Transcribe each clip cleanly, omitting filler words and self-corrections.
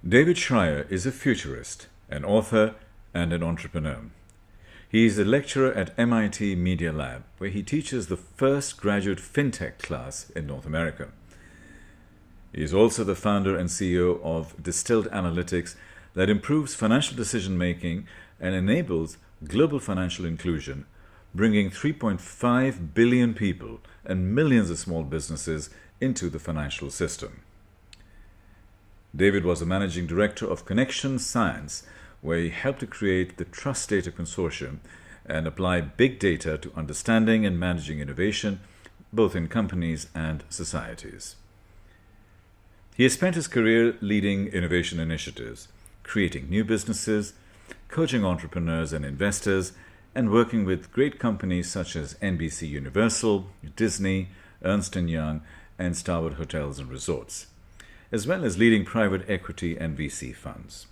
David Shrier is a futurist, an author, and an entrepreneur. He is a lecturer at MIT Media Lab, where he teaches the first graduate fintech class in North America. He is also the founder and CEO of Distilled Analytics that improves financial decision-making and enables global financial inclusion, bringing 3.5 billion people and millions of small businesses into the financial system. David was the managing director of Connection Science, where he helped to create the Trust Data Consortium and apply big data to understanding and managing innovation, both in companies and societies. He has spent his career leading innovation initiatives, creating new businesses, coaching entrepreneurs and investors, and working with great companies such as NBC Universal, Disney, Ernst & Young, and Starwood Hotels and Resorts, as well as leading private equity and VC funds.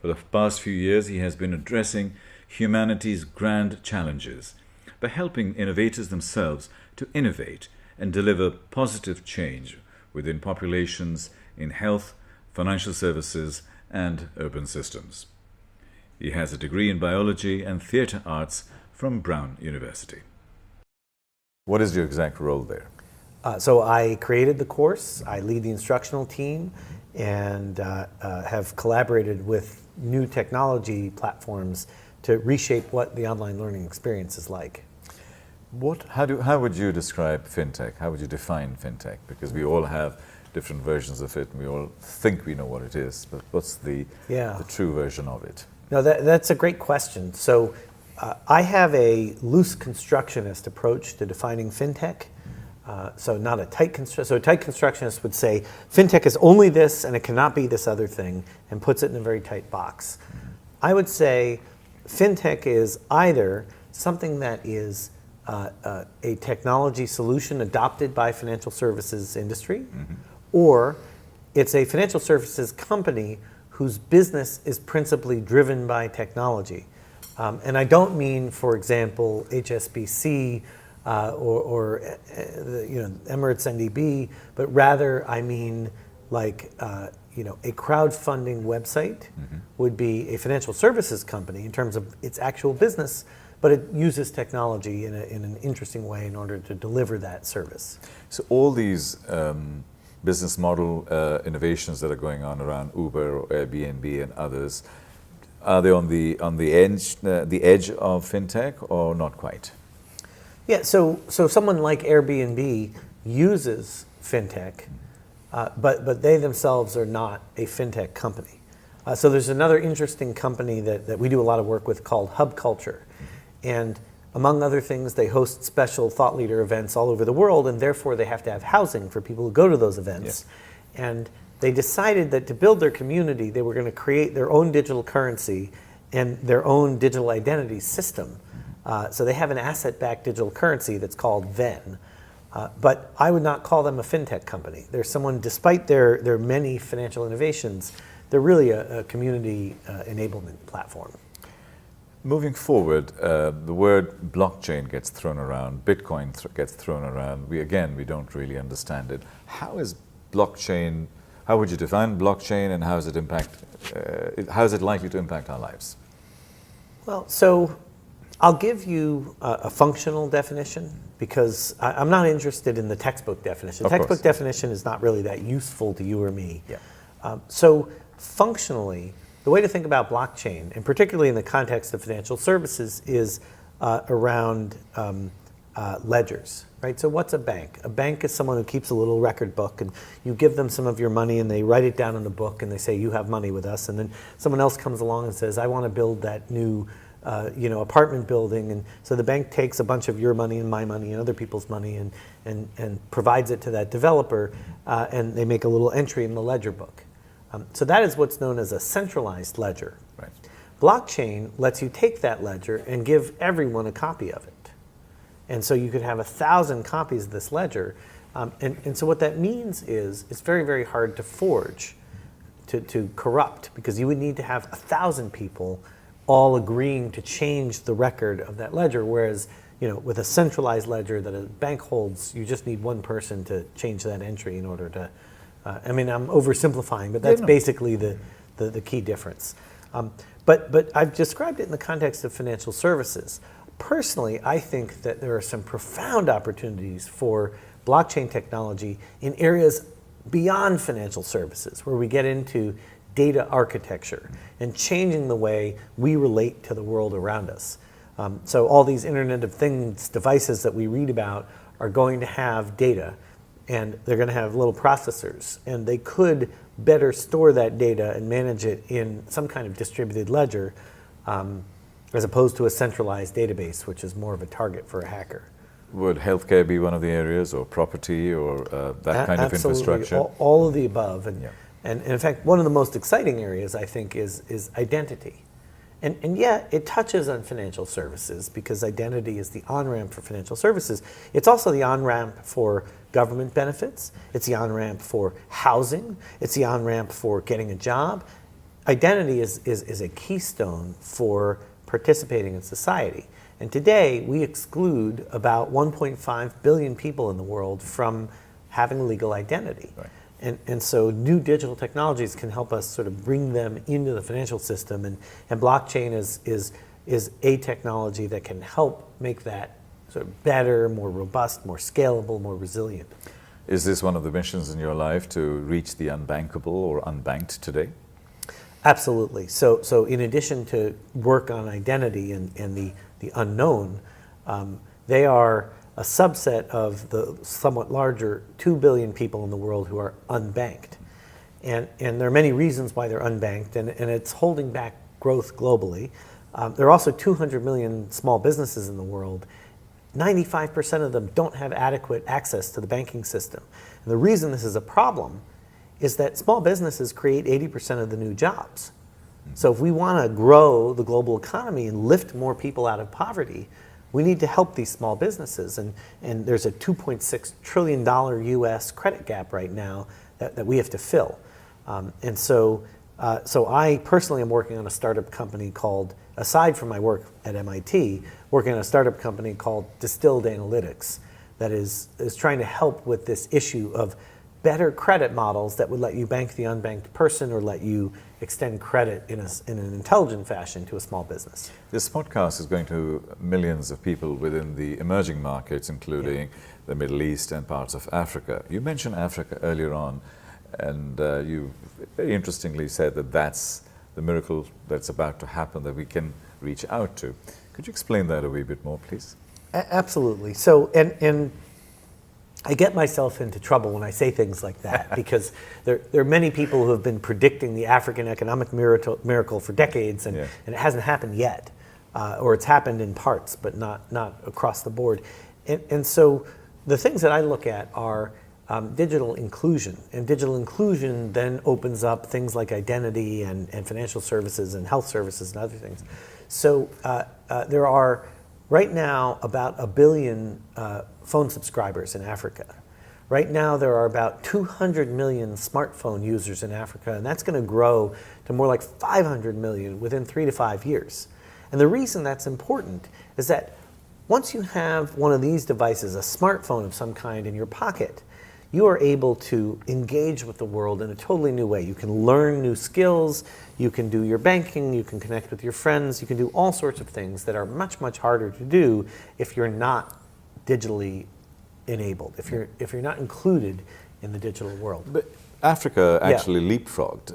For the past few years, he has been addressing humanity's grand challenges by helping innovators themselves to innovate and deliver positive change within populations in health, financial services, and urban systems. He has a degree in biology and theatre arts from Brown University. What is your exact role there? So I created the course, I lead the instructional team, and have collaborated with new technology platforms to reshape what the online learning experience is like. How would you describe fintech? How would you define fintech? Because we all have different versions of it, and we all think we know what it is, but what's the true version of it? No, that's a great question. So I have a loose constructionist approach to defining fintech. So not a tight constructionist. So a tight constructionist would say fintech is only this and it cannot be this other thing, and puts it in a very tight box. I would say fintech is either something that is a technology solution adopted by financial services industry, or it's a financial services company whose business is principally driven by technology. And I don't mean, for example, HSBC or Emirates NDB, but rather I mean like a crowdfunding website would be a financial services company in terms of its actual business, but it uses technology in an interesting way in order to deliver that service. So all these business model innovations that are going on around Uber or Airbnb and others, are they on the edge of fintech or not quite? Yeah, so someone like Airbnb uses fintech, but they themselves are not a fintech company. So there's another interesting company that we do a lot of work with called Hub Culture. And among other things, they host special thought leader events all over the world, and therefore they have to have housing for people who go to those events. Yes. And they decided that to build their community, they were going to create their own digital currency and their own digital identity system. So they have an asset-backed digital currency that's called VEN. But I would not call them a fintech company. They're someone, despite their many financial innovations, they're really a community enablement platform. Moving forward, the word blockchain gets thrown around, Bitcoin gets thrown around. We don't really understand it. How is blockchain, how would you define blockchain, and how is it likely to impact our lives? Well, so I'll give you a functional definition, because I'm not interested in the textbook definition. The textbook definition is not really that useful to you or me. Yeah. So functionally, the way to think about blockchain, and particularly in the context of financial services, is around ledgers, right? So what's a bank? A bank is someone who keeps a little record book, and you give them some of your money and they write it down in the book and they say, you have money with us. And then someone else comes along and says, I want to build that new apartment building, and so the bank takes a bunch of your money and my money and other people's money and provides it to that developer, and they make a little entry in the ledger book. So that is what's known as a centralized ledger. Right. Blockchain lets you take that ledger and give everyone a copy of it. And so you could have 1,000 copies of this ledger. And so what that means is it's very, very hard to forge, to corrupt, because you would need to have 1,000 people all agreeing to change the record of that ledger, whereas with a centralized ledger that a bank holds, you just need one person to change that entry in order to I mean, I'm oversimplifying, but that's Yeah, no. basically the key difference. But I've described it in the context of financial services. Personally, I think that there are some profound opportunities for blockchain technology in areas beyond financial services, where we get into data architecture and changing the way we relate to the world around us. So all these Internet of Things devices that we read about are going to have data, and they're going to have little processors, and they could better store that data and manage it in some kind of distributed ledger, as opposed to a centralized database, which is more of a target for a hacker. Would healthcare be one of the areas, or property, or that kind of infrastructure? All of the above. And, Yeah. and in fact, one of the most exciting areas, I think, is identity. And yet, it touches on financial services, because identity is the on-ramp for financial services. It's also the on-ramp for government benefits. It's the on-ramp for housing. It's the on-ramp for getting a job. Identity is a keystone for participating in society. And today, we exclude about 1.5 billion people in the world from having legal identity. Right. And so new digital technologies can help us sort of bring them into the financial system. And blockchain is a technology that can help make that sort of better, more robust, more scalable, more resilient. Is this one of the missions in your life, to reach the unbankable or unbanked today? Absolutely. So in addition to work on identity and the unknown, they are a subset of the somewhat larger 2 billion people in the world who are unbanked. And there are many reasons why they're unbanked, and it's holding back growth globally. There are also 200 million small businesses in the world. 95% of them don't have adequate access to the banking system. And the reason this is a problem is that small businesses create 80% of the new jobs. So if we want to grow the global economy and lift more people out of poverty, we need to help these small businesses. And there's a $2.6 trillion US credit gap right now that we have to fill. So I personally am working on a startup company called, aside from my work at MIT, working on a startup company called Distilled Analytics that is trying to help with this issue of better credit models that would let you bank the unbanked person, or let you extend credit in an intelligent fashion to a small business. This podcast is going to millions of people within the emerging markets, including the Middle East and parts of Africa. You mentioned Africa earlier on, and you very interestingly said that that's the miracle that's about to happen, that we can reach out to. Could you explain that a wee bit more, please? Absolutely. So, and I get myself into trouble when I say things like that, because there are many people who have been predicting the African economic miracle for decades, and it hasn't happened yet, or it's happened in parts, but not across the board. And so the things that I look at are digital inclusion, and digital inclusion then opens up things like identity and financial services and health services and other things. So there are right now about 1 billion phone subscribers in Africa. Right now there are about 200 million smartphone users in Africa, and that's going to grow to more like 500 million within 3 to 5 years. And the reason that's important is that once you have one of these devices, a smartphone of some kind in your pocket, you are able to engage with the world in a totally new way. You can learn new skills, you can do your banking, you can connect with your friends, you can do all sorts of things that are much, much harder to do if you're not digitally enabled, if you're not included in the digital world. But Africa actually leapfrogged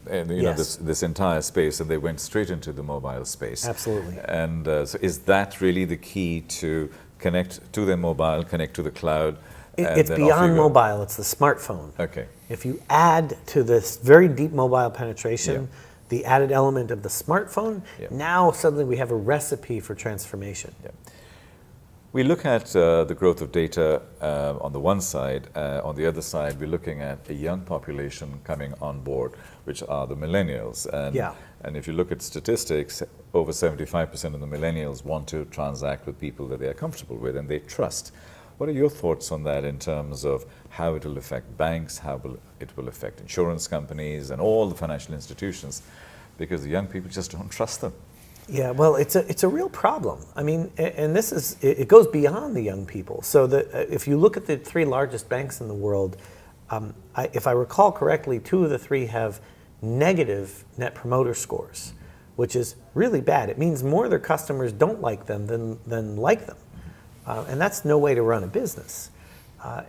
Yes. this entire space, and they went straight into the mobile space. Absolutely. And so is that really the key to connect to their mobile, connect to the cloud? It's beyond mobile, it's the smartphone. Okay. If you add to this very deep mobile penetration the added element of the smartphone, now suddenly we have a recipe for transformation. Yeah. We look at the growth of data on the one side. On the other side, we're looking at a young population coming on board, which are the millennials. And if you look at statistics, over 75% of the millennials want to transact with people that they are comfortable with and they trust. What are your thoughts on that in terms of how it will affect banks, how it will affect insurance companies and all the financial institutions? Because the young people just don't trust them. Yeah, well, it's a real problem. I mean, and it goes beyond the young people. So if you look at the 3 largest banks in the world, if I recall correctly, 2 of the 3 have negative net promoter scores, which is really bad. It means more of their customers don't like them than like them. And that's no way to run a business.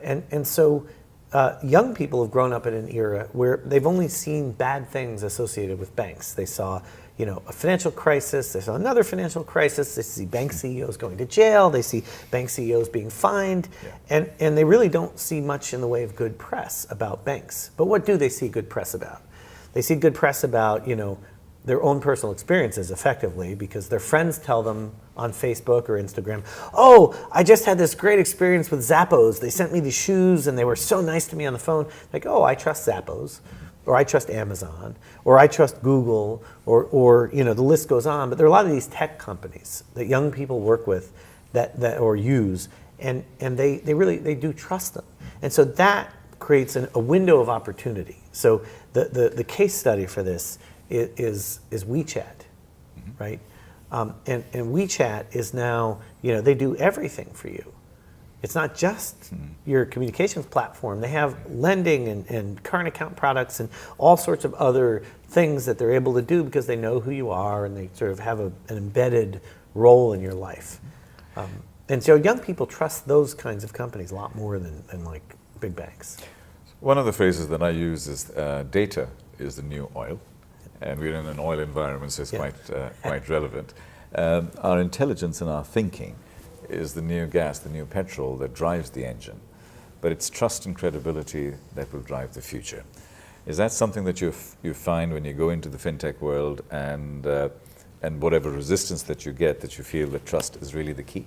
And so young people have grown up in an era where they've only seen bad things associated with banks. They saw, a financial crisis. They saw another financial crisis. They see bank CEOs going to jail. They see bank CEOs being fined. Yeah. And they really don't see much in the way of good press about banks. But what do they see good press about? They see good press about, their own personal experiences effectively, because their friends tell them on Facebook or Instagram, oh, I just had this great experience with Zappos. They sent me these shoes and they were so nice to me on the phone. Like, oh, I trust Zappos, or I trust Amazon, or I trust Google, or the list goes on. But there are a lot of these tech companies that young people work with that or use, and they do trust them. And so that creates a window of opportunity. So the case study for this is WeChat, right? And WeChat is now, they do everything for you. It's not just your communications platform. They have lending and current account products and all sorts of other things that they're able to do because they know who you are and they sort of have an embedded role in your life. And so young people trust those kinds of companies a lot more than like big banks. One of the phrases that I use is data is the new oil. And we're in an oil environment, so it's quite relevant. Our intelligence and our thinking is the new gas, the new petrol that drives the engine. But it's trust and credibility that will drive the future. Is that something that you find when you go into the fintech world, and whatever resistance that you get, that you feel that trust is really the key?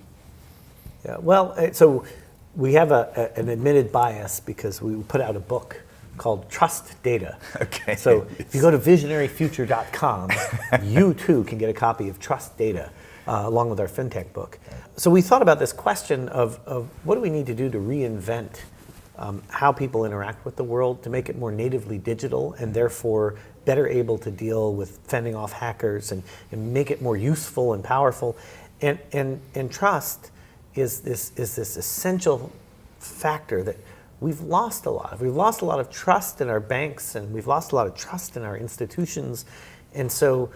Yeah, well, so we have an admitted bias because we put out a book called Trust Data. Okay. So if you go to visionaryfuture.com, you too can get a copy of Trust Data along with our fintech book. So we thought about this question of what do we need to do to reinvent how people interact with the world to make it more natively digital and therefore better able to deal with fending off hackers and make it more useful and powerful. And trust is this essential factor that we've lost a lot of. We've lost a lot of trust in our banks, and we've lost a lot of trust in our institutions. And so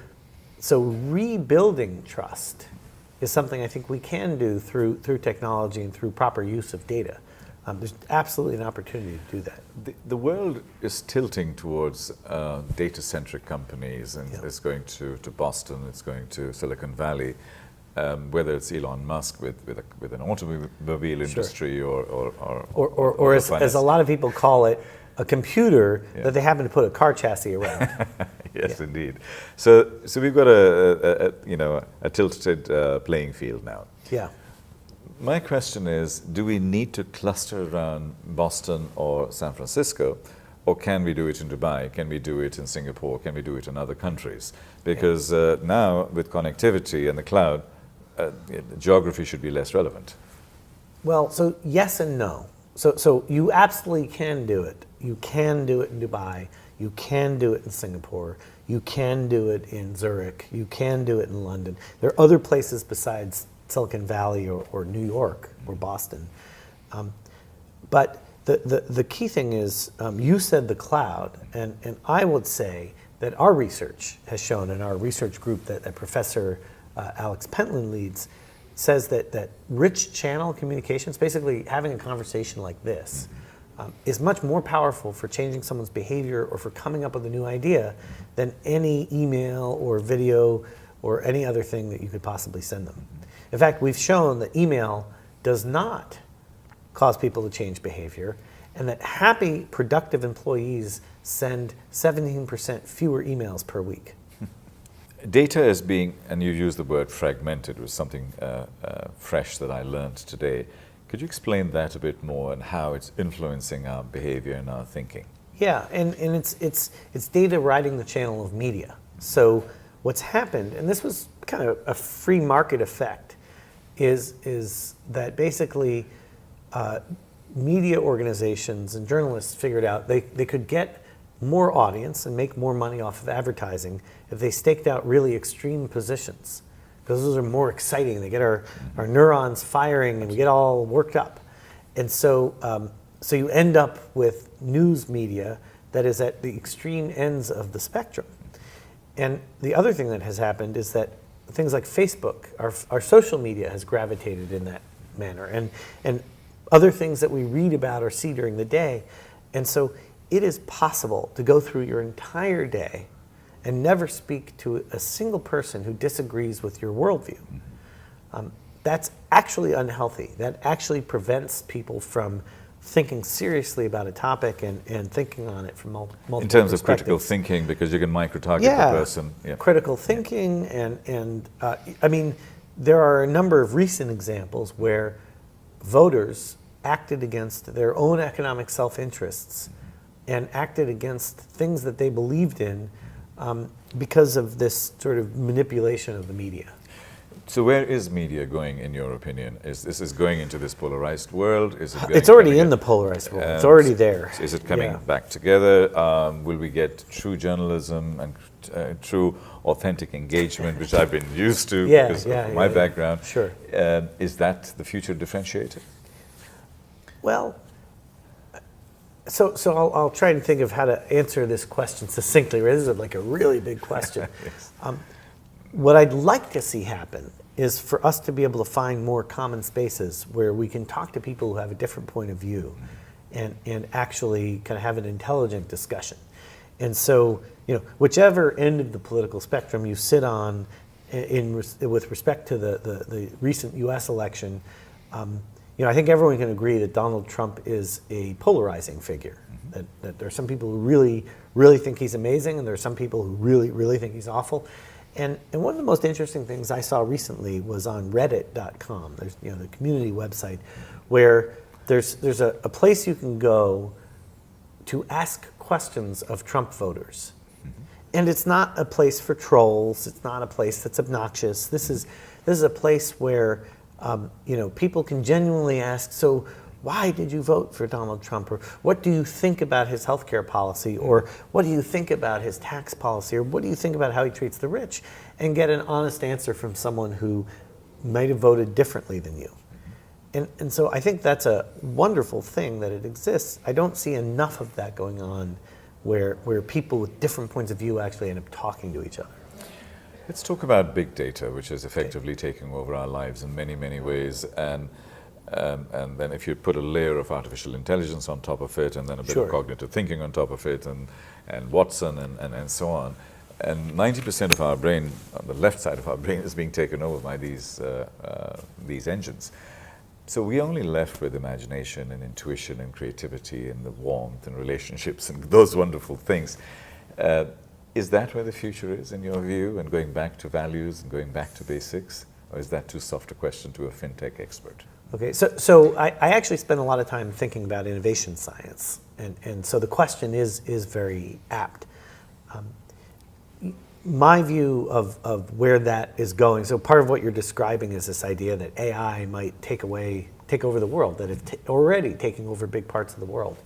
rebuilding trust is something I think we can do through technology and through proper use of data. There's absolutely an opportunity to do that. The world is tilting towards data-centric companies, and it's going to Boston, it's going to Silicon Valley. Whether it's Elon Musk with an automobile industry or as a lot of people call it, a computer that they happen to put a car chassis around. Yes, indeed. So we've got a tilted playing field now. Yeah. My question is, do we need to cluster around Boston or San Francisco, or can we do it in Dubai? Can we do it in Singapore? Can we do it in other countries? Because now with connectivity and the cloud, geography should be less relevant. Well, so yes and no. So you absolutely can do it. You can do it in Dubai. You can do it in Singapore. You can do it in Zurich. You can do it in London. There are other places besides Silicon Valley or New York or Boston. But the key thing is, you said the cloud, and I would say that our research has shown, and our research group that Professor Alex Pentland leads, says that rich channel communications, basically having a conversation like this, is much more powerful for changing someone's behavior or for coming up with a new idea than any email or video or any other thing that you could possibly send them. In fact, we've shown that email does not cause people to change behavior, and that happy, productive employees send 17% fewer emails per week. Data is being, and you use the word fragmented, was something fresh that I learned today. Could you explain that a bit more and how it's influencing our behavior and our thinking? Yeah, and it's data riding the channel of media. So what's happened, and this was kind of a free market effect, is that basically media organizations and journalists figured out they could get more audience and make more money off of advertising if they staked out really extreme positions, because those are more exciting. They get our neurons firing and we get all worked up. And so So you end up with news media that is at the extreme ends of the spectrum. And the other thing that has happened is that things like Facebook, our social media has gravitated in that manner, and other things that we read about or see during the day. And so it is possible to go through your entire day and never speak to a single person who disagrees with your worldview. That's actually unhealthy. That actually prevents people from thinking seriously about a topic and thinking on it from multiple In terms of perspectives. critical thinking, because you can micro-target the person. Yeah. Critical thinking, and I mean, there are a number of recent examples where voters acted against their own economic self-interests and acted against things that they believed in because of this sort of manipulation of the media. So where is media going, in your opinion? Is this going into this polarized world? Is it going, It's already in the polarized world. It's already there. Is it coming Yeah. back together? Will we get true journalism and true authentic engagement, which I've been used to because of my background? Sure. Is that the future differentiator? Well, so I'll try and think of how to answer this question succinctly. This is like a really big question. Yes. What I'd like to see happen is for us to be able to find more common spaces where we can talk to people who have a different point of view and actually kind of have an intelligent discussion. And so, whichever end of the political spectrum you sit on with respect to the recent U.S. election, I think everyone can agree that Donald Trump is a polarizing figure. That there are some people who really, really think he's amazing, and there are some people who really, really think he's awful. And one of the most interesting things I saw recently was on Reddit.com. There's the community website where there's a place you can go to ask questions of Trump voters. And it's not a place for trolls. It's not a place that's obnoxious. This is a place where people can genuinely ask, so why did you vote for Donald Trump? Or what do you think about his healthcare policy? Or what do you think about his tax policy? Or what do you think about how he treats the rich? And get an honest answer from someone who might have voted differently than you. And so I think that's a wonderful thing that it exists. I don't see enough of that going on where people with different points of view actually end up talking to each other. Let's talk about big data, which is effectively taking over our lives in many, many ways. And then if you put a layer of artificial intelligence on top of it, and then a bit of cognitive thinking on top of it, and Watson and so on, and 90% of our brain, on the left side of our brain, is being taken over by these engines. So we're only left with imagination and intuition and creativity and the warmth and relationships and those wonderful things. Is that where the future is, in your view, and going back to values and going back to basics? Or is that too soft a question to a fintech expert? Okay, so I actually spend a lot of time thinking about innovation science, and so the question is very apt. My view of where that is going, so part of what you're describing is this idea that AI might take over the world, that it's already taking over big parts of the world.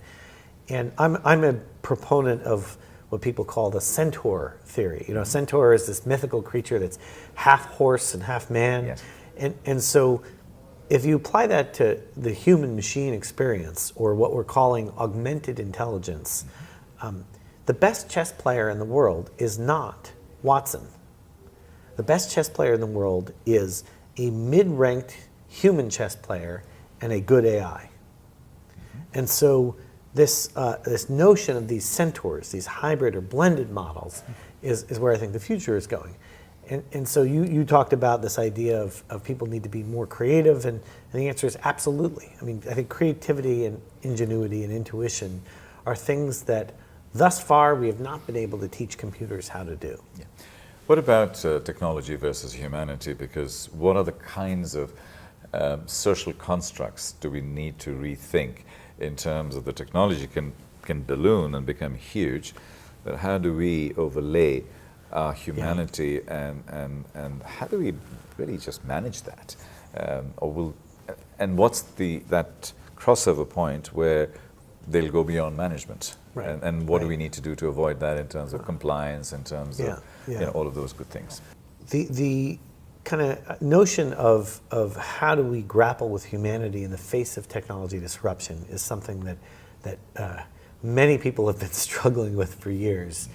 And I'm a proponent of what people call the centaur theory. Centaur is this mythical creature that's half horse and half man. Yes. And so if you apply that to the human machine experience, or what we're calling augmented intelligence, the best chess player in the world is not Watson. The best chess player in the world is a mid-ranked human chess player and a good AI. And so this notion of these centaurs, these hybrid or blended models, is where I think the future is going. And so you talked about this idea of people need to be more creative, and the answer is absolutely. I mean, I think creativity and ingenuity and intuition are things that thus far we have not been able to teach computers how to do. Yeah. What about technology versus humanity? Because what are the kinds of social constructs do we need to rethink in terms of the technology can balloon and become huge, but how do we overlay our humanity and how do we really just manage that? And what's that crossover point where they'll go beyond management? Right. And what do we need to do to avoid that in terms of compliance, in terms of all of those good things? The kind of notion of how do we grapple with humanity in the face of technology disruption is something that many people have been struggling with for years.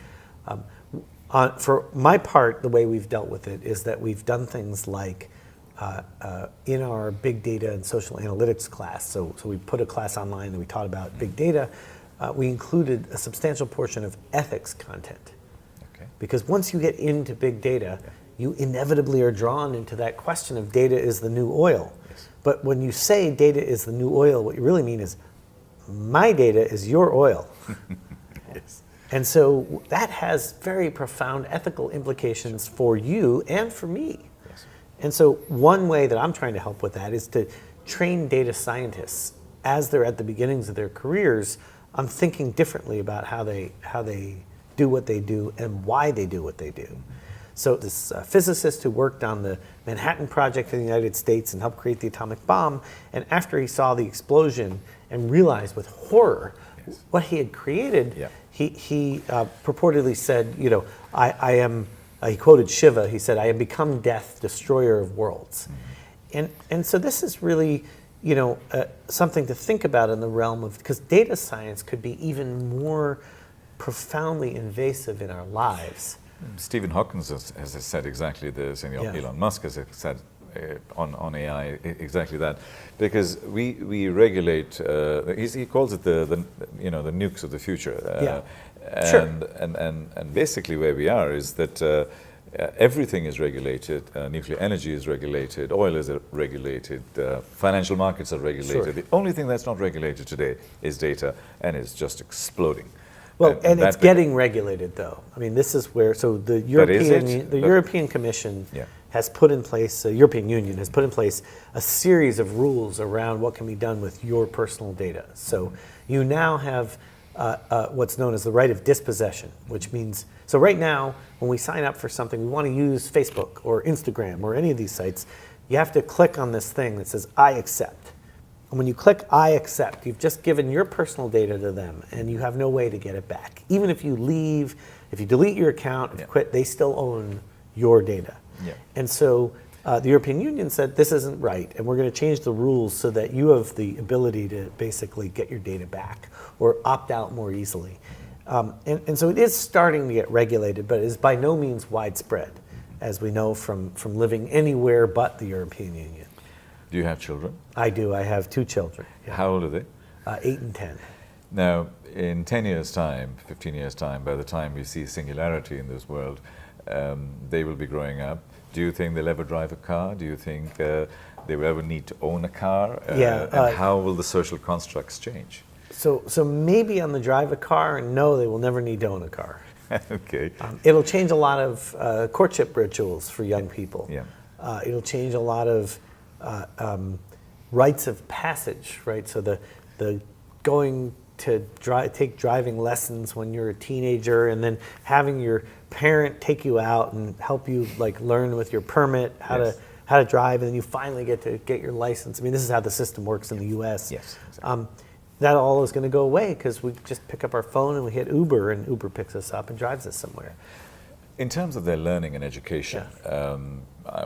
For my part, the way we've dealt with it is that we've done things like in our big data and social analytics class, so we put a class online that we taught about big data, we included a substantial portion of ethics content. Okay. Because once you get into big data, you inevitably are drawn into that question of data is the new oil. Yes. But when you say data is the new oil, what you really mean is my data is your oil. Yes. And so that has very profound ethical implications for you and for me. Yes. And so one way that I'm trying to help with that is to train data scientists as they're at the beginnings of their careers on thinking differently about how they do what they do and why they do what they do. So this physicist who worked on the Manhattan Project in the United States and helped create the atomic bomb, and after he saw the explosion and realized with horror what he had created, he purportedly said, I am, he quoted Shiva, he said, I have become death, destroyer of worlds. And so this is really, something to think about in the realm of, because data science could be even more profoundly invasive in our lives. Stephen Hawking has said exactly this, and Elon Musk has said on AI exactly that, because we regulate. He calls it the nukes of the future. And basically where we are is that everything is regulated. Nuclear energy is regulated. Oil is regulated. Financial markets are regulated. Sure. The only thing that's not regulated today is data, and it's just exploding. Well, and it's getting regulated, though. I mean, this is where, so the European Commission has put in place, the European Union has put in place a series of rules around what can be done with your personal data. So you now have what's known as the right of dispossession, which means, so right now, when we sign up for something, we want to use Facebook or Instagram or any of these sites, you have to click on this thing that says, I accept. And when you click I accept, you've just given your personal data to them and you have no way to get it back. Even if you leave, if you delete your account, if you quit, they still own your data. Yeah. And so the European Union said this isn't right and we're going to change the rules so that you have the ability to basically get your data back or opt out more easily. And so it is starting to get regulated, but it is by no means widespread, as we know from living anywhere but the European Union. Do you have children? I do. I have 2 children. Yeah. How old are they? 8 and 10. Now, in 10 years' time, 15 years' time, by the time we see singularity in this world, they will be growing up. Do you think they'll ever drive a car? Do you think they will ever need to own a car? And how will the social constructs change? So maybe on the drive a car, and no, they will never need to own a car. Okay. It'll change a lot of courtship rituals for young people. Yeah. It'll change a lot of rites of passage, right? So the going to take driving lessons when you're a teenager, and then having your parent take you out and help you learn with your permit how to drive, and then you finally get your license. I mean, this is how the system works in the U.S. Yes. Exactly. That all is going to go away because we just pick up our phone and we hit Uber, and Uber picks us up and drives us somewhere. In terms of their learning and education,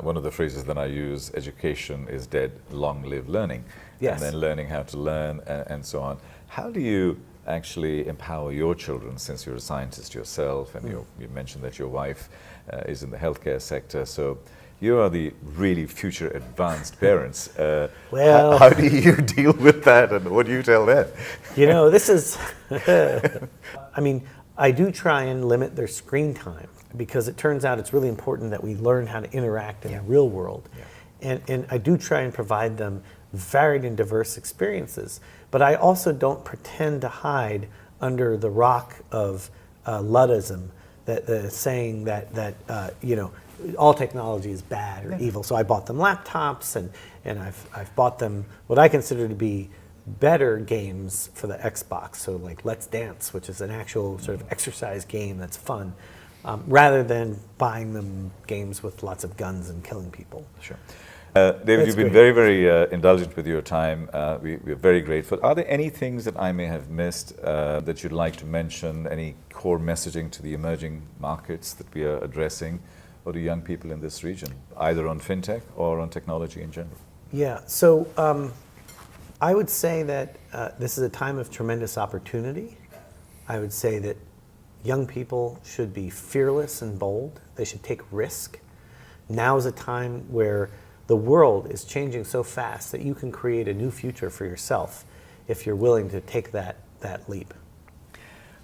one of the phrases that I use, education is dead, long live learning. Yes. And then learning how to learn and so on. How do you actually empower your children, since you're a scientist yourself, and you mentioned that your wife is in the healthcare sector, so you are the really future advanced parents. Well, how do you deal with that, and what do you tell them? This is, I mean, I do try and limit their screen time, because it turns out it's really important that we learn how to interact in the real world. Yeah. And I do try and provide them varied and diverse experiences, but I also don't pretend to hide under the rock of Luddism, that the saying that all technology is bad or evil. So I bought them laptops, and I've bought them what I consider to be better games for the Xbox. So like Let's Dance, which is an actual sort of exercise game that's fun, rather than buying them games with lots of guns and killing people. Sure. David, you've been very, very indulgent with your time. We're very grateful. Are there any things that I may have missed that you'd like to mention? Any core messaging to the emerging markets that we are addressing? or to young people in this region, either on fintech or on technology in general? Yeah, so I would say that this is a time of tremendous opportunity. I would say that young people should be fearless and bold. They should take risk. Now is a time where the world is changing so fast that you can create a new future for yourself if you're willing to take that leap.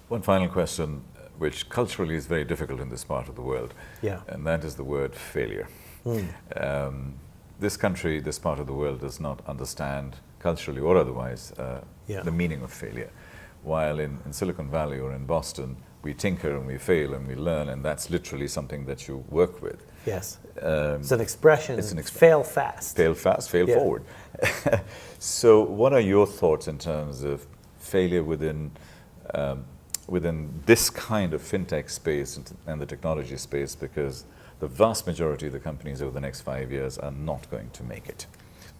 One final question, which culturally is very difficult in this part of the world, Yeah. and that is the word failure. This country, this part of the world, does not understand culturally or otherwise the meaning of failure. While in Silicon Valley or in Boston, we tinker and we fail and we learn, and that's literally something that you work with. Yes. It's an expression. Fail fast. Fail fast, fail forward. So what are your thoughts in terms of failure within this kind of fintech space and the technology space, because the vast majority of the companies over the next 5 years are not going to make it?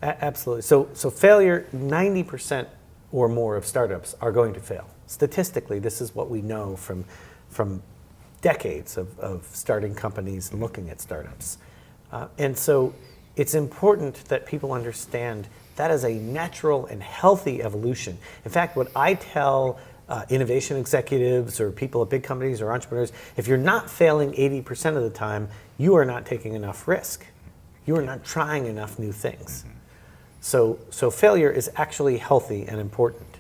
Absolutely. So failure, 90% or more of startups are going to fail. Statistically, this is what we know from decades of starting companies and looking at startups. And so it's important that people understand that is a natural and healthy evolution. In fact, what I tell innovation executives or people at big companies or entrepreneurs, if you're not failing 80% of the time, you are not taking enough risk. You are not trying enough new things. So failure is actually healthy and important.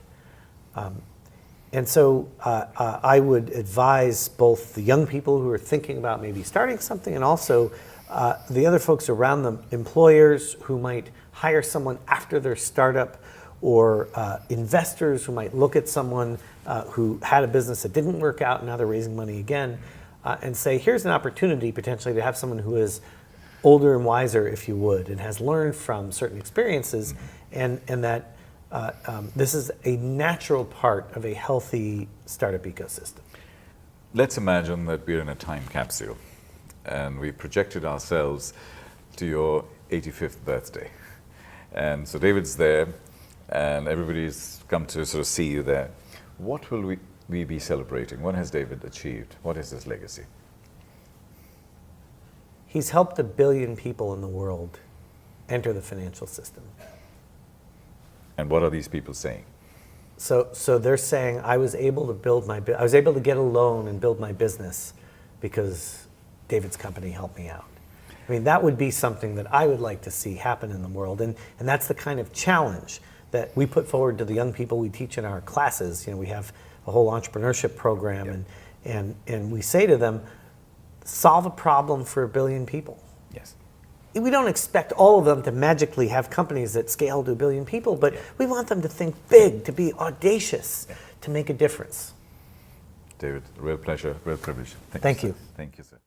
And so I would advise both the young people who are thinking about maybe starting something, and also the other folks around them, employers who might hire someone after their startup, or investors who might look at someone who had a business that didn't work out and now they're raising money again, and say, here's an opportunity potentially to have someone who is older and wiser, if you would, and has learned from certain experiences, and that this is a natural part of a healthy startup ecosystem. Let's imagine that we're in a time capsule and we projected ourselves to your 85th birthday. And so David's there and everybody's come to sort of see you there. What will we be celebrating? What has David achieved? What is his legacy? He's helped 1 billion people in the world enter the financial system. And what are these people saying? So they're saying, I was able to get a loan and build my business because David's company helped me out. I mean, that would be something that I would like to see happen in the world, and that's the kind of challenge that we put forward to the young people we teach in our classes. You know, we have a whole entrepreneurship program, and we say to them, solve a problem for 1 billion people. Yes. We don't expect all of them to magically have companies that scale to 1 billion people, but we want them to think big, to be audacious, to make a difference. David, real pleasure, real privilege. Thank you. Thank you, sir.